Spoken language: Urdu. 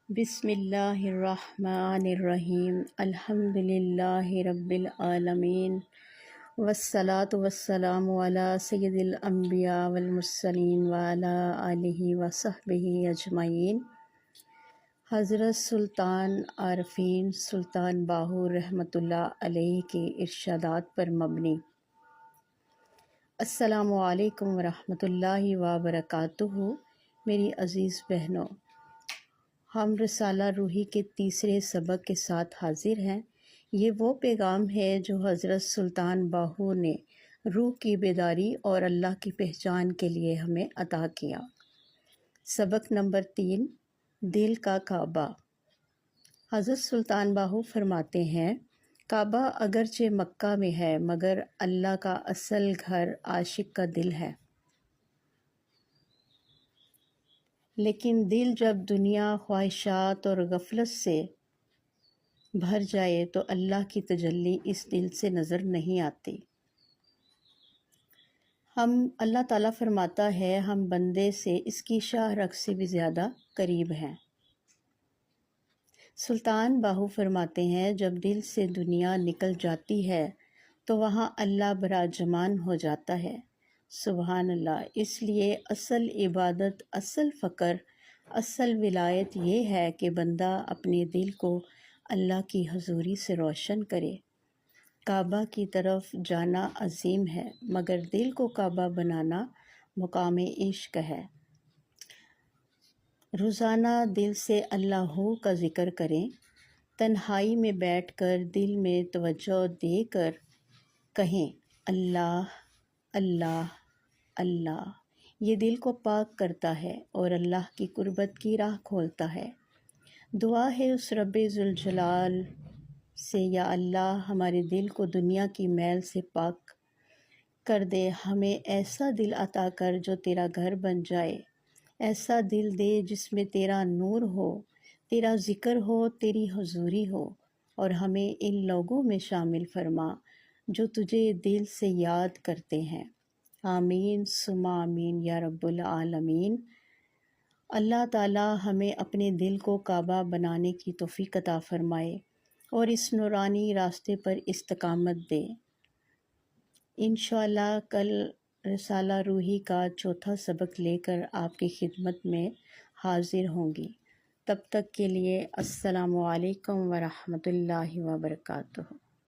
بسم اللہ الرحمن الرحیم الحمد للہ رب العالمین والصلاة والسلام علی سید الانبیاء والمرسلین وعلی آلہ وصحبہ اجمعین۔ حضرت سلطان عارفین سلطان باہو رحمۃ اللہ علیہ کے ارشادات پر مبنی۔ السلام علیکم ورحمۃ اللہ وبرکاتہ۔ میری عزیز بہنوں، ہم رسالہ روحی کے تیسرے سبق کے ساتھ حاضر ہیں۔ یہ وہ پیغام ہے جو حضرت سلطان باہو نے روح کی بیداری اور اللہ کی پہچان کے لیے ہمیں عطا کیا۔ سبق نمبر 3، دل کا کعبہ۔ حضرت سلطان باہو فرماتے ہیں، کعبہ اگرچہ مکہ میں ہے مگر اللہ کا اصل گھر عاشق کا دل ہے۔ لیکن دل جب دنیا، خواہشات اور غفلت سے بھر جائے تو اللہ کی تجلی اس دل سے نظر نہیں آتی۔ اللہ تعالیٰ فرماتا ہے، ہم بندے سے اس کی شاہ رگ سے بھی زیادہ قریب ہیں۔ سلطان باہو فرماتے ہیں، جب دل سے دنیا نکل جاتی ہے تو وہاں اللہ براجمان ہو جاتا ہے۔ سبحان اللہ۔ اس لیے اصل عبادت، اصل فقر، اصل ولایت یہ ہے کہ بندہ اپنے دل کو اللہ کی حضوری سے روشن کرے۔ کعبہ کی طرف جانا عظیم ہے مگر دل کو کعبہ بنانا مقام عشق ہے۔ روزانہ دل سے اللہ کا ذکر کریں۔ تنہائی میں بیٹھ کر دل میں توجہ دے کر کہیں، اللہ اللہ اللہ۔ یہ دل کو پاک کرتا ہے اور اللہ کی قربت کی راہ کھولتا ہے۔ دعا ہے اس رب ذوالجلال سے، یا اللہ ہمارے دل کو دنیا کی میل سے پاک کر دے، ہمیں ایسا دل عطا کر جو تیرا گھر بن جائے، ایسا دل دے جس میں تیرا نور ہو، تیرا ذکر ہو، تیری حضوری ہو، اور ہمیں ان لوگوں میں شامل فرما جو تجھے دل سے یاد کرتے ہیں۔ آمین ثم آمین یا رب العالمین۔ اللہ تعالیٰ ہمیں اپنے دل کو کعبہ بنانے کی توفیق عطا فرمائے اور اس نورانی راستے پر استقامت دے۔ انشاءاللہ کل رسالہ روحی کا چوتھا سبق لے کر آپ کی خدمت میں حاضر ہوں گی۔ تب تک کے لیے السلام علیکم ورحمۃ اللہ وبرکاتہ۔